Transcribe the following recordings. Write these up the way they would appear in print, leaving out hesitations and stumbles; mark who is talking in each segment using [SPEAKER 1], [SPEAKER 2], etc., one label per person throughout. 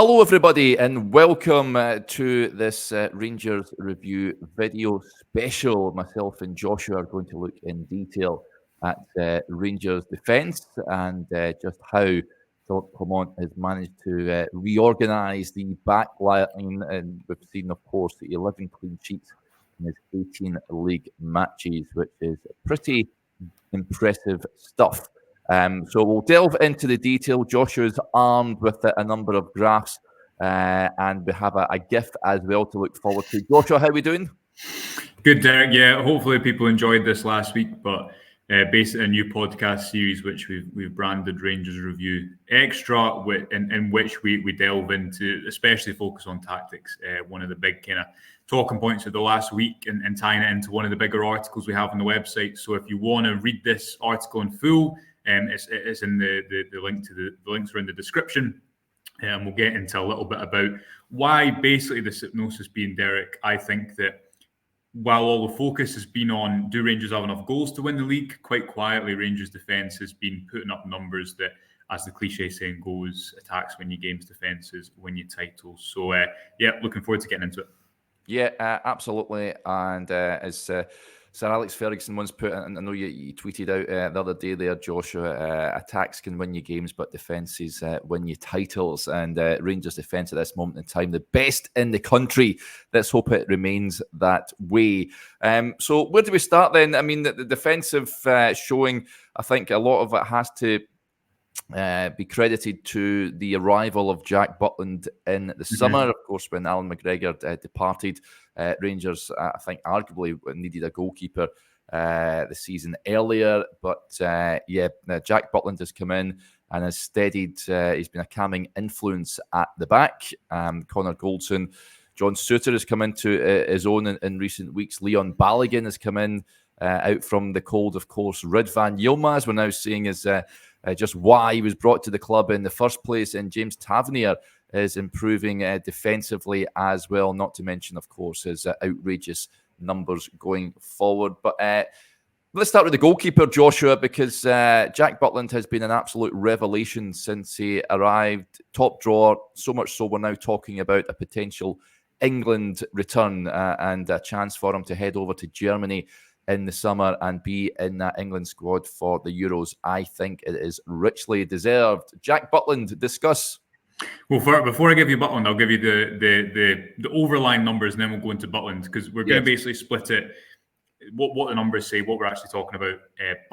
[SPEAKER 1] Hello, everybody, and welcome to this Rangers review video special. Myself and Joshua are going to look in detail at Rangers defence and just how Philippe Clement has managed to reorganise the back line. And we've seen, of course, 11 clean sheets in his 18 league matches, which is pretty impressive stuff. So we'll delve into the detail. Joshua's armed with a number of graphs, and we have a GIF as well to look forward to. Joshua, how are we doing?
[SPEAKER 2] Good, Derek. Yeah, hopefully people enjoyed this last week, but basically a new podcast series which we've branded Rangers Review Extra, in which we delve into, especially focus on tactics. One of the big kind of talking points of the last week, and tying it into one of the bigger articles we have on the website. So if you want to read this article in full, it's in the link to the links are in the description. And we'll get into a little bit about why basically the hypnosis being, Derek. I think that while all the focus has been on do Rangers have enough goals to win the league, quite quietly Rangers defence has been putting up numbers that, as the cliche saying goes, attacks win you games, defences win you titles. So looking forward to getting into it.
[SPEAKER 1] Yeah, absolutely. And as Sir Alex Ferguson once put, and I know you tweeted out the other day there, Joshua, attacks can win you games, but defences win you titles. And Rangers defence at this moment in time, the best in the country. Let's hope it remains that way. So where do we start then? I mean, the defensive showing, I think a lot of it has to be credited to the arrival of Jack Butland in the summer. Of course, when Alan McGregor departed, Rangers, I think, arguably needed a goalkeeper the season earlier. But Jack Butland has come in and has steadied. He's been a calming influence at the back. Connor Goldson, John Souttar has come into his own in recent weeks. Leon Balogun has come in out from the cold, of course. Ridvan Yilmaz, we're now seeing is just why he was brought to the club in the first place. And James Tavernier is improving defensively as well, not to mention, of course, his outrageous numbers going forward. But let's start with the goalkeeper, Joshua, because Jack Butland has been an absolute revelation since he arrived. Top drawer, so much so we're now talking about a potential England return and a chance for him to head over to Germany in the summer and be in that England squad for the Euros. I think it is richly deserved. Jack Butland, discuss.
[SPEAKER 2] Well, before I give you Butland, I'll give you the overlying numbers, and then we'll go into Butland, because we're going to basically split it. What the numbers say, what we're actually talking about.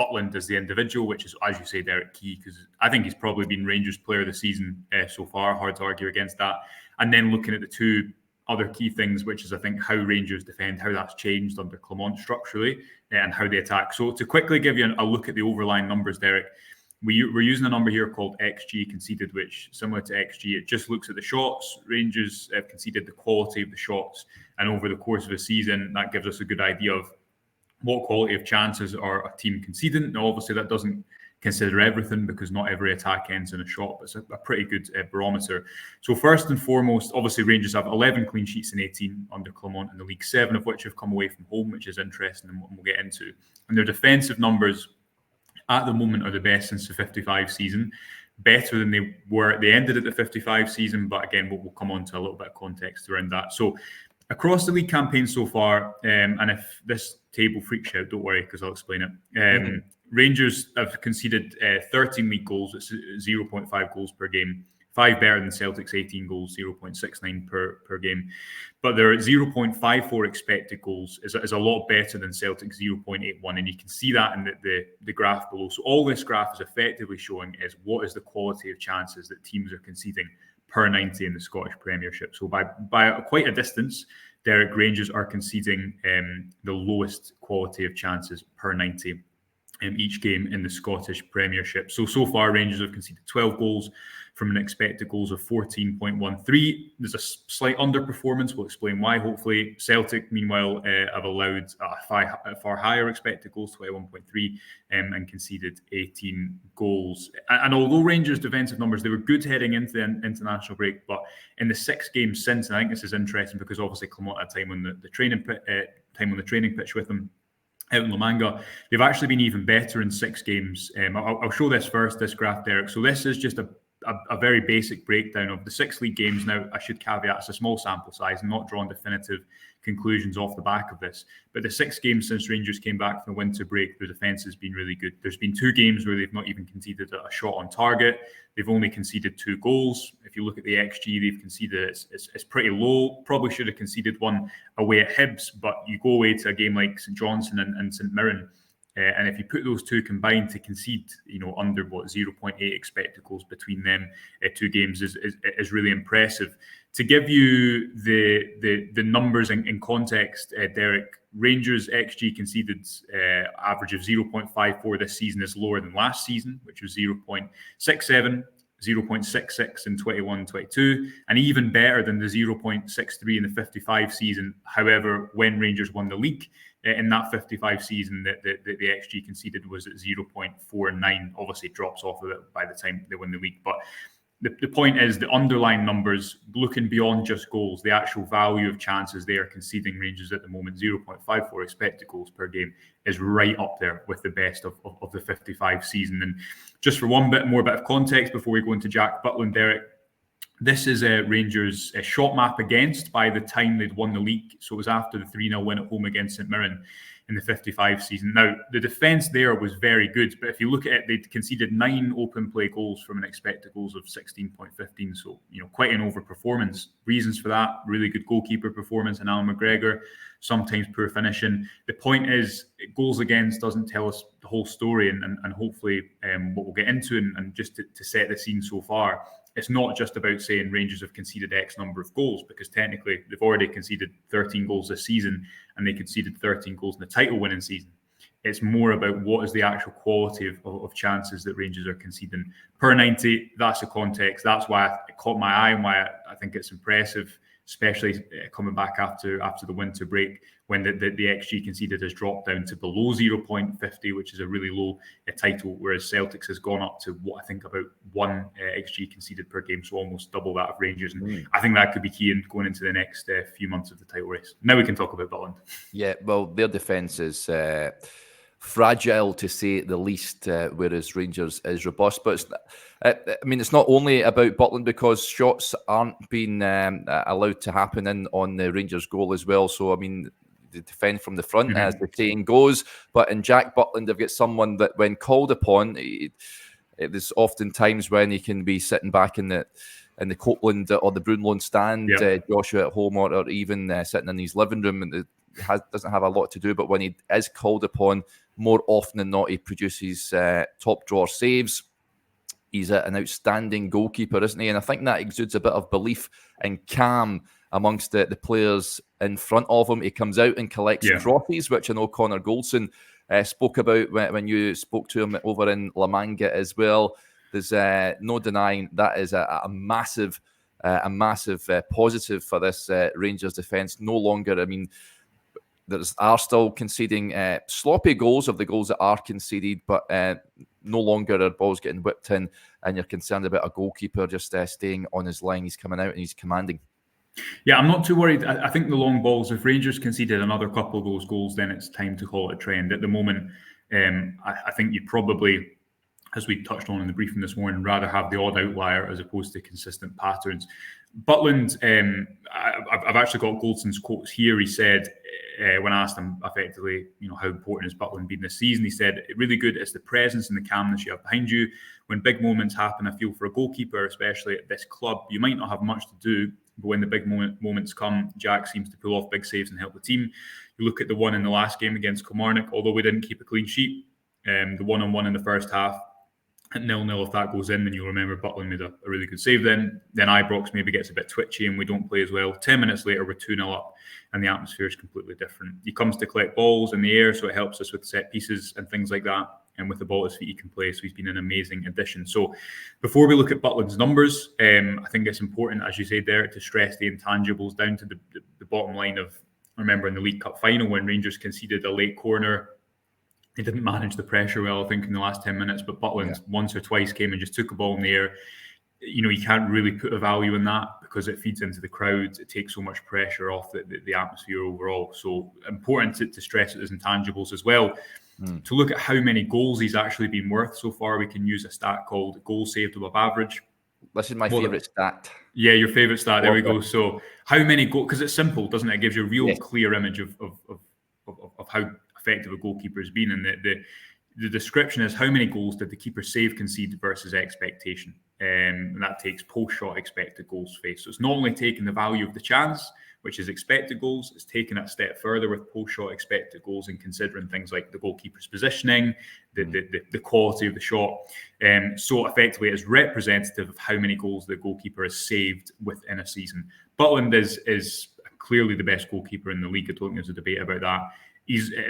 [SPEAKER 2] Butland as the individual, which is, as you say, Derek, key, because I think he's probably been Rangers player of the season so far. Hard to argue against that. And then looking at the two other key things, which is, I think, how Rangers defend, how that's changed under Clement structurally, and how they attack. So to quickly give you a look at the overlying numbers, Derek, we're using a number here called XG conceded, which, similar to XG, it just looks at the shots. Rangers have conceded the quality of the shots, and over the course of a season, that gives us a good idea of what quality of chances are a team conceding. Now, obviously, that doesn't consider everything, because not every attack ends in a shot, but it's a pretty good barometer. So first and foremost, obviously Rangers have 11 clean sheets in 18 under Clement in the league, 7 of which have come away from home, which is interesting and we'll get into. And their defensive numbers at the moment are the best since the 55 season, better than they were at the end of the 55 season, but again, we'll come on to a little bit of context around that. So across the league campaign so far, and if this table freaks you out, don't worry, because I'll explain it. Rangers have conceded 13 league goals. It's 0.5 goals per game. 5 better than Celtic's 18 goals, 0.69 per game. But their 0.54 expected goals is a lot better than Celtic's 0.81. And you can see that in the graph below. So all this graph is effectively showing is what is the quality of chances that teams are conceding per 90 in the Scottish Premiership. So by quite a distance, Derek, Rangers are conceding the lowest quality of chances per 90 in each game in the Scottish Premiership. So far, Rangers have conceded 12 goals from an expected goals of 14.13. There's a slight underperformance. We'll explain why, hopefully. Celtic, meanwhile, have allowed far higher expected goals, 21.3, and conceded 18 goals. And although Rangers' defensive numbers, they were good heading into the international break, but in the 6 games since, and I think this is interesting because obviously Clement had time on the training pitch with them out in La Manga, they've actually been even better in 6 games. I'll show this first, this graph, Derek. So this is just a a very basic breakdown of the 6 league games. Now, I should caveat it's a small sample size, I'm not drawing definitive conclusions off the back of this. But the 6 games since Rangers came back from the winter break, the defence has been really good. There's been 2 games where they've not even conceded a shot on target. They've only conceded 2 goals. If you look at the XG they've conceded, it's pretty low. Probably should have conceded one away at Hibs, but you go away to a game like St Johnstone and St Mirren, and if you put those 2 combined to concede, under 0.8 expected goals between them 2 games is really impressive. To give you the numbers in context, Derek, Rangers XG conceded average of 0.54 this season is lower than last season, which was 0.67, 0.66 in 21-22, and even better than the 0.63 in the 55 season. However, when Rangers won the league in that 55 season, the XG conceded was at 0.49. Obviously, it drops off a bit by the time they win the league, but the point is the underlying numbers, looking beyond just goals, the actual value of chances they are conceding. Rangers at the moment, 0.54 expected goals per game, is right up there with the best of the 55 season. And just for one bit of context before we go into Jack Butland, Derek, this is Rangers' shot map against by the time they'd won the league. So it was after the 3-0 win at home against St Mirren in the 55 season. Now, the defence there was very good, but if you look at it, they'd conceded 9 open play goals from an expected goals of 16.15, so, quite an overperformance. Reasons for that: really good goalkeeper performance in Alan McGregor, sometimes poor finishing. The point is, goals against doesn't tell us the whole story, and hopefully what we'll get into, and just to set the scene so far, it's not just about saying Rangers have conceded X number of goals, because technically they've already conceded 13 goals this season, and they conceded 13 goals in the title-winning season. It's more about what is the actual quality of chances that Rangers are conceding per 90. That's the context. That's why it caught my eye and why I think it's impressive, especially coming back after the winter break, when the XG conceded has dropped down to below 0.50, which is a really low title, whereas Celtics has gone up to what I think about 1 XG conceded per game, so almost double that of Rangers. And I think that could be key in going into the next few months of the title race. Now we can talk about Butland.
[SPEAKER 1] Yeah, well, their defence is fragile to say the least, whereas Rangers is robust. But it's not only about Butland, because shots aren't being allowed to happen in on the Rangers goal as well. So, they defend from the front, as the saying goes. But in Jack Butland, they've got someone that, when called upon, there's often times when he can be sitting back in the Copeland or the Broomloan stand, Joshua at home, or even sitting in his living room, and doesn't have a lot to do. But when he is called upon, more often than not, he produces top drawer saves. He's an outstanding goalkeeper, isn't he? And I think that exudes a bit of belief and calm amongst the players in front of him. He comes out and collects trophies, which I know Connor Goldson spoke about when you spoke to him over in La Manga as well. There's no denying that is a massive positive for this Rangers defence. No longer, are still conceding sloppy goals of the goals that are conceded, but no longer are balls getting whipped in, and you're concerned about a goalkeeper just staying on his line. He's coming out and he's commanding.
[SPEAKER 2] Yeah, I'm not too worried. I think the long balls, if Rangers conceded another couple of those goals, then it's time to call it a trend. At the moment, I think you'd probably, as we touched on in the briefing this morning, rather have the odd outlier as opposed to consistent patterns. Butland, I've actually got Goldson's quotes here. He said, when asked him effectively, how important has Butland been this season, he said, really good. It's the presence and the calmness you have behind you. When big moments happen, I feel for a goalkeeper, especially at this club, you might not have much to do, but when the big moments come, Jack seems to pull off big saves and help the team. You look at the one in the last game against Kilmarnock, although we didn't keep a clean sheet, the 1-on-1 in the first half, at 0-0, if that goes in, then you'll remember Butland made a really good save then. Then Ibrox maybe gets a bit twitchy and we don't play as well. 10 minutes later, we're 2-0 up and the atmosphere is completely different. He comes to collect balls in the air, so it helps us with set pieces and things like that. And with the ball at his feet, he can play. So he's been an amazing addition. So before we look at Butland's numbers, I think it's important, as you said there, to stress the intangibles down to the bottom line of, I remember in the League Cup final when Rangers conceded a late corner, he didn't manage the pressure well, I think, in the last 10 minutes, but Butland once or twice came and just took a ball in the air. You can't really put a value in that because it feeds into the crowd. It takes so much pressure off the atmosphere overall. So important to stress it as intangibles as well. To look at how many goals he's actually been worth so far, we can use a stat called goal saved above average.
[SPEAKER 1] This is my favourite stat.
[SPEAKER 2] Yeah, your favourite stat. There we go. So how many goals? Because it's simple, doesn't it? It gives you a real clear image of how effective a goalkeeper has been. And the description is how many goals did the keeper save, concede versus expectation. And that takes post-shot expected goals faced. So it's not only taking the value of the chance, which is expected goals, it's taken it a step further with post-shot expected goals and considering things like the goalkeeper's positioning, the quality of the shot. So effectively, it's representative of how many goals the goalkeeper has saved within a season. Butland is clearly the best goalkeeper in the league. I don't think there's a debate about that.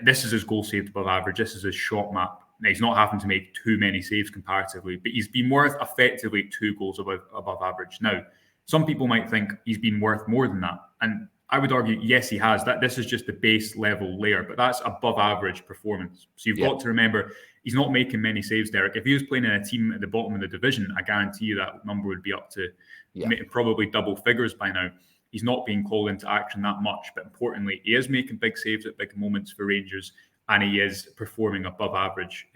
[SPEAKER 2] This is his goal saved above average. This is his shot map. Now, he's not having to make too many saves comparatively, but he's been worth effectively 2 goals above average. Now, some people might think he's been worth more than that. And I would argue, yes, he has. This is just the base level layer, but that's above average performance. So you've got to remember, he's not making many saves, Derek. If he was playing in a team at the bottom of the division, I guarantee you that number would be up to probably double figures by now. He's not being called into action that much, but importantly, he is making big saves at big moments for Rangers, and he is performing above average.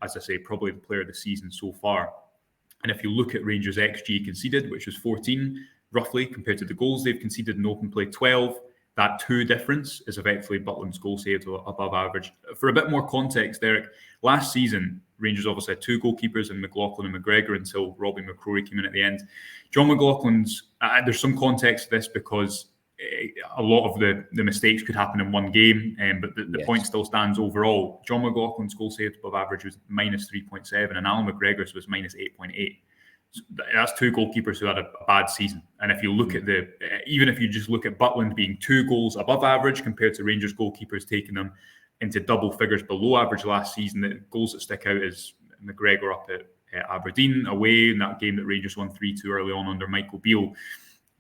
[SPEAKER 2] As I say, probably the player of the season so far. And if you look at Rangers' XG conceded, which was 14, roughly, compared to the goals they've conceded in open play 12, that 2 difference is effectively Butland's goal saved above average. For a bit more context, Derek, last season, Rangers obviously had 2 goalkeepers in McLaughlin and McGregor until Robbie McCrory came in at the end. John McLaughlin's, there's some context to this because a lot of the mistakes could happen in one game, but the point still stands overall. John McLaughlin's goal saved above average was minus 3.7 and Alan McGregor's was minus 8.8. So that's 2 goalkeepers who had a bad season. And if you look at even if you just look at Butland being 2 goals above average compared to Rangers goalkeepers taking them into double figures below average last season, the goals that stick out is McGregor up at Aberdeen away in that game that Rangers won 3-2 early on under Michael Beale.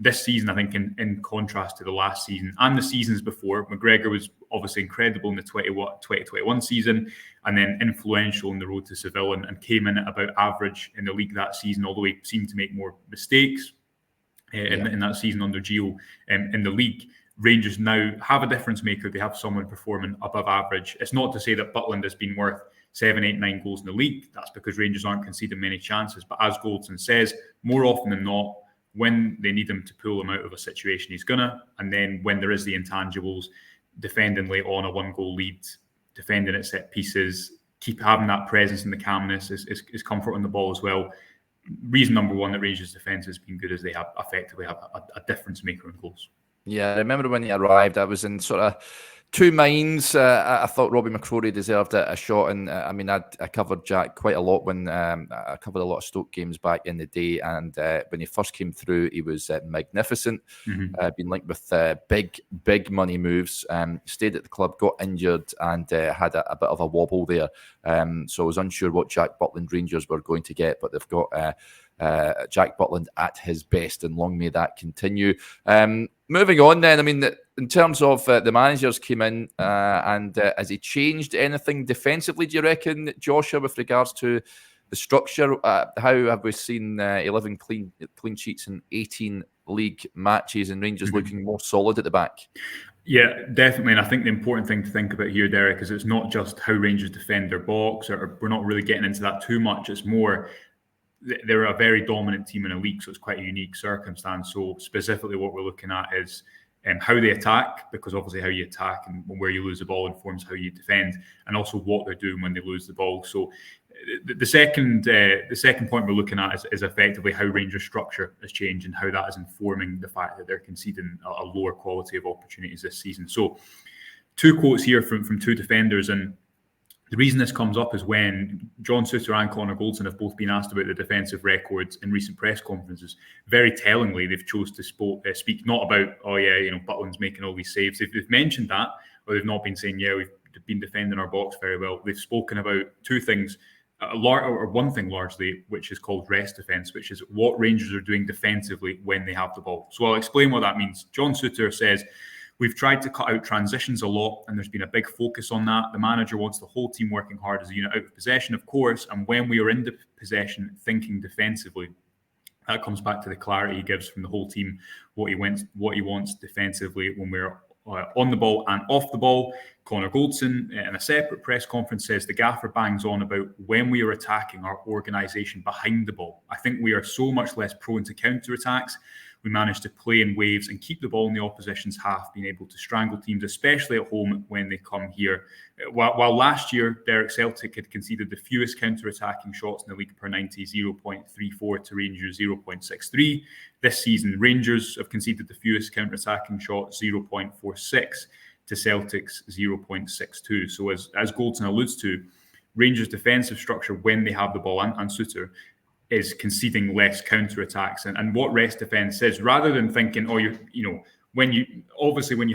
[SPEAKER 2] This season, I think, in contrast to the last season and the seasons before, McGregor was obviously incredible in the 2021 season and then influential in the road to Seville and came in at about average in the league that season, although he seemed to make more mistakes in that season under Gio in the league. Rangers now have a difference maker. They have someone performing above average. It's not to say that Butland has been worth 7, 8, 9 goals in the league. That's because Rangers aren't conceding many chances. But as Goldson says, more often than not, when they need him to pull him out of a situation, he's gonna. And then when there is the intangibles, defending late on a 1-goal lead, defending at set pieces, keep having that presence and the calmness is comfort on the ball as well. Reason number 1 that Rangers' defence has been good is they have effectively have a difference maker in goals.
[SPEAKER 1] Yeah, I remember when he arrived, I was in sort of 2 minds. I thought Robbie McCrory deserved a shot, and I mean, I covered Jack quite a lot when I covered a lot of Stoke games back in the day, and when he first came through, he was magnificent. Been linked with big money moves. Stayed at the club, got injured, and had a bit of a wobble there. So I was unsure what Jack Butland Rangers were going to get, but they've got Jack Butland at his best, and long may that continue. Moving on then, I mean, in terms of the managers came in, and has he changed anything defensively, do you reckon, Joshua, with regards to the structure? How have we seen 11 clean sheets in 18 league matches and Rangers looking more solid at the back?
[SPEAKER 2] Yeah, definitely. And I think the important thing to think about here, Derek, is it's not just how Rangers defend their box, or we're not really getting into that too much. It's more they're a very dominant team in a league, so it's quite a unique circumstance. So specifically what we're looking at is how they attack, because obviously how you attack and where you lose the ball informs how you defend, and also what they're doing when they lose the ball. So the second point we're looking at is effectively how Rangers' structure has changed and how that is informing the fact that they're conceding a lower quality of opportunities this season. So 2 quotes here from 2 defenders, and the reason this comes up is when John Souttar and Connor Goldson have both been asked about the defensive records in recent press conferences. Very tellingly, they've chose to speak not about, Butland's making all these saves. They've mentioned that, or they've not been saying, we've been defending our box very well. They've spoken about 2 things, or 1 thing largely, which is called rest defence, which is what Rangers are doing defensively when they have the ball. So I'll explain what that means. John Souttar says, we've tried to cut out transitions a lot, and there's been a big focus on that. The manager wants the whole team working hard as a unit out of possession, of course, and when we are in possession, thinking defensively. That comes back to the clarity he gives from the whole team, what he wants defensively when we're on the ball and off the ball. Connor Goldson, in a separate press conference, says the gaffer bangs on about when we are attacking our organisation behind the ball. I think we are so much less prone to counter-attacks. We managed to play in waves and keep the ball in the opposition's half, being able to strangle teams, especially at home when they come here. While last year, Derek, Celtic had conceded the fewest counter-attacking shots in the league per 90, 0.34 to Rangers 0.63. This season, Rangers have conceded the fewest counter-attacking shots, 0.46 to Celtic's 0.62. So as Goldson alludes to, Rangers' defensive structure when they have the ball and Suter is conceding less counter-attacks. And what rest defence is, rather than thinking, when you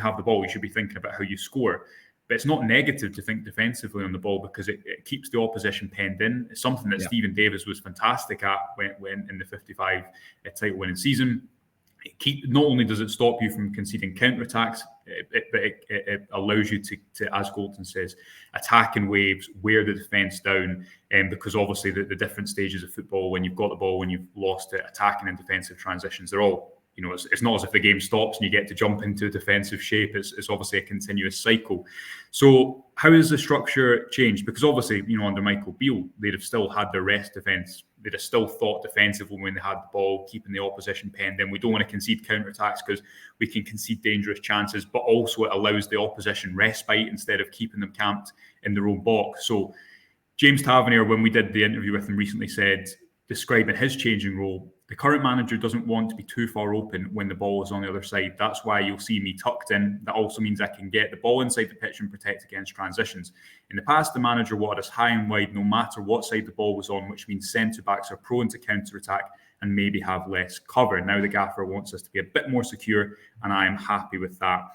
[SPEAKER 2] have the ball, you should be thinking about how you score. But it's not negative to think defensively on the ball because it keeps the opposition penned in. It's something that Stephen Davis was fantastic at when in the 55 title-winning season. Not only does it stop you from conceding counter-attacks, but it allows you to, as Goldson says, attack in waves, wear the defence down, because obviously the different stages of football, when you've got the ball, when you've lost it, attacking and defensive transitions, they're all, it's not as if the game stops and you get to jump into defensive shape. It's obviously a continuous cycle. So how has the structure changed? Because obviously, under Michael Beale, they'd have still had their rest defence. They'd have still thought defensively when they had the ball, keeping the opposition penned in. We don't want to concede counter-attacks because we can concede dangerous chances, but also it allows the opposition respite instead of keeping them camped in their own box. So James Tavernier, when we did the interview with him recently, said, describing his changing role, the current manager doesn't want to be too far open when the ball is on the other side. That's why you'll see me tucked in. That also means I can get the ball inside the pitch and protect against transitions. In the past, the manager wanted us high and wide no matter what side the ball was on, which means centre-backs are prone to counter-attack and maybe have less cover. Now the gaffer wants us to be a bit more secure, and I am happy with that.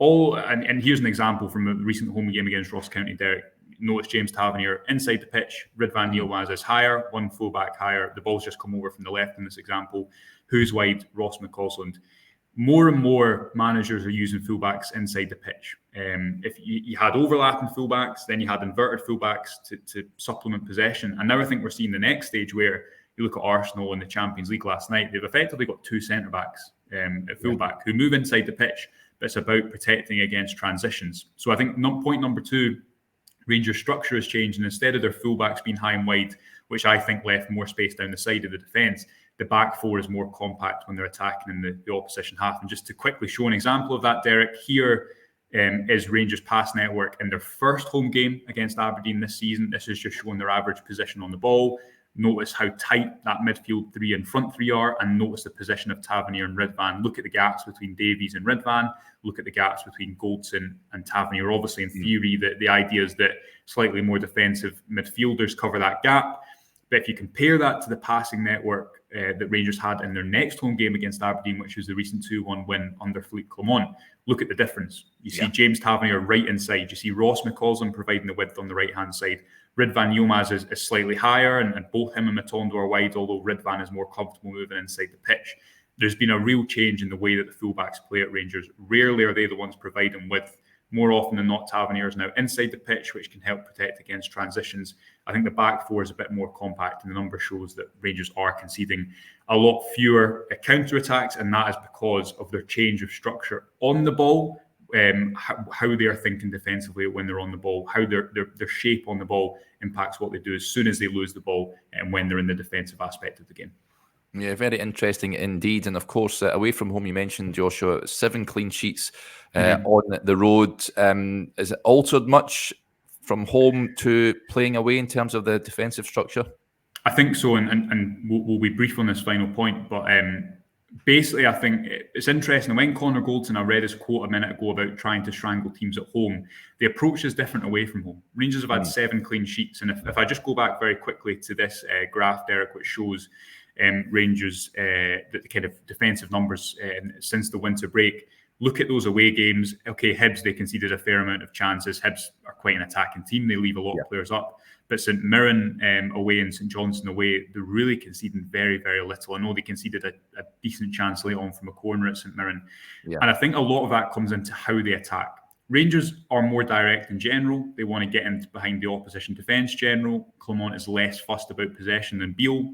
[SPEAKER 2] And here's an example from a recent home game against Ross County, Derek. Notice James Tavernier inside the pitch. Ridvan Yilmaz is higher, one fullback higher. The ball's just come over from the left in this example. Who's wide? Ross McCausland. More and more managers are using fullbacks inside the pitch. If you had overlapping fullbacks, then you had inverted fullbacks to supplement possession. And now I think we're seeing the next stage where you look at Arsenal in the Champions League last night. They've effectively got two centre-backs at fullback who move inside the pitch, but it's about protecting against transitions. So I think point number two, Rangers' structure has changed, and instead of their fullbacks being high and wide, which I think left more space down the side of the defence, the back four is more compact when they're attacking in the opposition half. And just to quickly show an example of that, Derek, here is Rangers' pass network in their first home game against Aberdeen this season. This is just showing their average position on the ball. Notice how tight that midfield three and front three are, and notice the position of Tavernier and Ridvan. Look at the gaps between Davies and Ridvan. Look at the gaps between Goldson and Tavernier. Obviously, in theory, the idea is that slightly more defensive midfielders cover that gap. But if you compare that to the passing network that Rangers had in their next home game against Aberdeen, which was the recent 2-1 win under Philippe Clement, look at the difference. You see James Tavernier right inside. You see Ross McCausland providing the width on the right-hand side. Ridvan Yilmaz is slightly higher, and both him and Matondo are wide, although Ridvan is more comfortable moving inside the pitch. There's been a real change in the way that the fullbacks play at Rangers. Rarely are they the ones providing width. More often than not, Tavernier is now inside the pitch, which can help protect against transitions. I think the back four is a bit more compact, and the number shows that Rangers are conceding a lot fewer counter-attacks, and that is because of their change of structure on the ball, how they are thinking defensively when they're on the ball, how their shape on the ball impacts what they do as soon as they lose the ball and when they're in the defensive aspect of the game.
[SPEAKER 1] Yeah, very interesting indeed. And of course, away from home, you mentioned, Joshua, 7 clean sheets on the road. Is it altered much from home to playing away in terms of the defensive structure?
[SPEAKER 2] I think so, and we'll be brief on this final point, but basically I think it's interesting. When Connor Goldson, I read his quote a minute ago about trying to strangle teams at home, the approach is different away from home. Rangers have had 7 clean sheets, and if I just go back very quickly to this graph, Derek, which shows Rangers, the kind of defensive numbers since the winter break. Look at those away games. Okay, Hibs, they conceded a fair amount of chances. Hibs are quite an attacking team. They leave a lot of players up. But St Mirren away and St Johnstone away, they're really conceding very, very little. I know they conceded a decent chance late on from a corner at St Mirren. Yeah. And I think a lot of that comes into how they attack. Rangers are more direct in general. They want to get in behind the opposition defence general. Clement is less fussed about possession than Beale.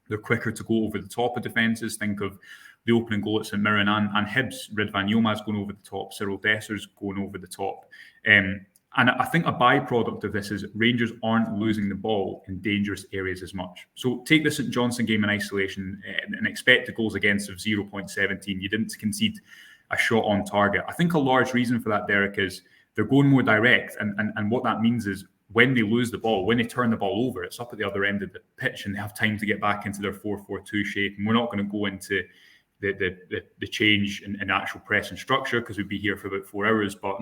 [SPEAKER 2] They're quicker to go over the top of defences. Think of the opening goal at St Mirren and Hibs. Ridvan Yilmaz going over the top, Cyril Dessers going over the top. And I think a byproduct of this is Rangers aren't losing the ball in dangerous areas as much. So take the St Johnstone game in isolation, and expected goals against of 0.17. You didn't concede a shot on target. I think a large reason for that, Derek, is they're going more direct. And what that means is when they lose the ball, when they turn the ball over, it's up at the other end of the pitch and they have time to get back into their 4-4-2 shape. And we're not going to go into the change in actual press and structure because we'd be here for about 4 hours. But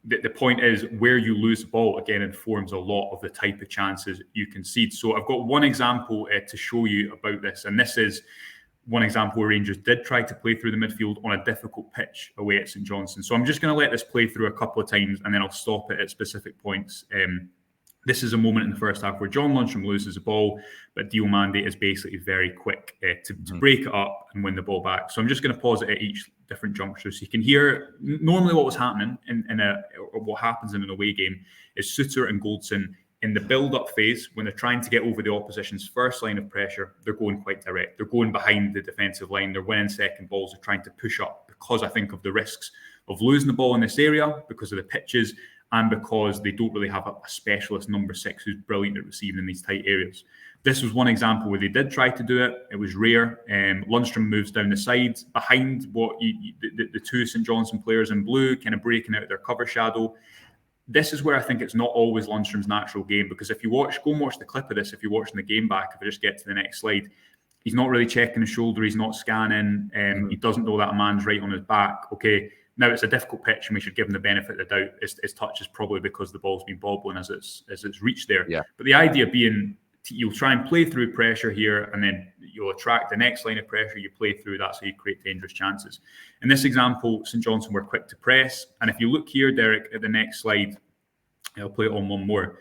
[SPEAKER 2] the point is where you lose the ball, again, informs a lot of the type of chances you concede. So I've got one example to show you about this. And this is one example where Rangers did try to play through the midfield on a difficult pitch away at St Johnstone. So I'm just going to let this play through a couple of times and then I'll stop it at specific points. This is a moment in the first half where John Lundstram loses the ball, but Diomande is basically very quick to break it up and win the ball back. So I'm just going to pause it at each different juncture so you can hear normally what was happening or what happens in an away game is Souttar and Goldson in the build-up phase, when they're trying to get over the opposition's first line of pressure, they're going quite direct. They're going behind the defensive line. They're winning second balls. They're trying to push up because I think of the risks of losing the ball in this area because of the pitches and because they don't really have a specialist number 6 who's brilliant at receiving in these tight areas. This was one example where they did try to do it. It was rare. Lundstram moves down the side behind what the two St Johnstone players in blue, kind of breaking out their cover shadow. This is where I think it's not always Lundstram's natural game, because if you go and watch the clip of this, if you're watching the game back, if I just get to the next slide, he's not really checking his shoulder, he's not scanning, he doesn't know that a man's right on his back. Okay, now it's a difficult pitch and we should give him the benefit of the doubt. His touch is probably because the ball's been bobbling as it's reached there.
[SPEAKER 1] Yeah.
[SPEAKER 2] But the idea being, you'll try and play through pressure here and then you'll attract the next line of pressure, you play through, that's how you create dangerous chances. In this example, St Johnstone were quick to press. And if you look here, Derek, at the next slide, I'll play it on one more.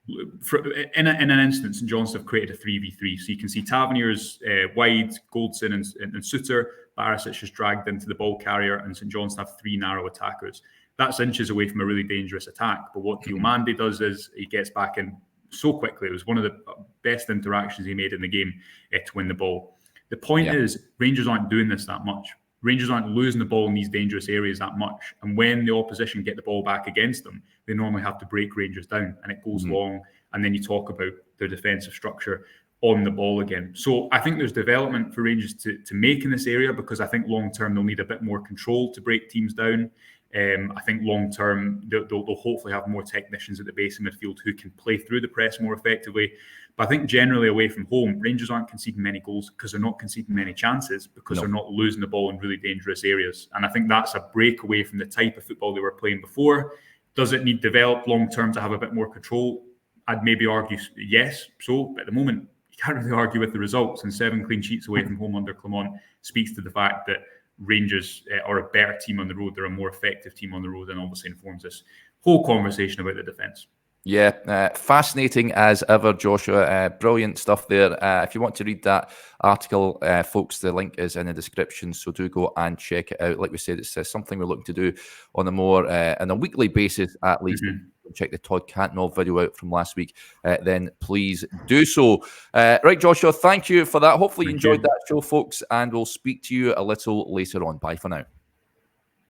[SPEAKER 2] In an instance, St Johnstone have created a 3v3. So you can see Tavernier's wide, Goldson and Souttar, Barisic is dragged into the ball carrier, and St Johnstone have 3 narrow attackers. That's inches away from a really dangerous attack. But what Diomande does is he gets back in so quickly. It was one of the best interactions he made in the game to win the ball. The point is, Rangers aren't doing this that much. Rangers aren't losing the ball in these dangerous areas that much. And when the opposition get the ball back against them, they normally have to break Rangers down, and it goes long. And then you talk about their defensive structure on the ball again. So I think there's development for Rangers to make in this area, because I think long-term they'll need a bit more control to break teams down. I think long-term they'll hopefully have more technicians at the base of midfield who can play through the press more effectively. But I think generally away from home, Rangers aren't conceding many goals because they're not conceding many chances, because they're not losing the ball in really dangerous areas. And I think that's a break away from the type of football they were playing before. Does it need developed long-term to have a bit more control? I'd maybe argue yes. So at the moment, you can't really argue with the results, and 7 clean sheets away from home under Clement speaks to the fact that Rangers are a better team on the road. They're a more effective team on the road, and obviously informs this whole conversation about the defence.
[SPEAKER 1] Yeah, fascinating as ever, Joshua. Brilliant stuff there. If you want to read that article, folks, the link is in the description, so do go and check it out. Like we said, it's something we're looking to do on a more on a weekly basis at least. Check the Todd Cantwell video out from last week, then please do so. Right, Joshua, thank you for that. Hopefully you enjoyed that show, folks, and we'll speak to you a little later on. Bye for now.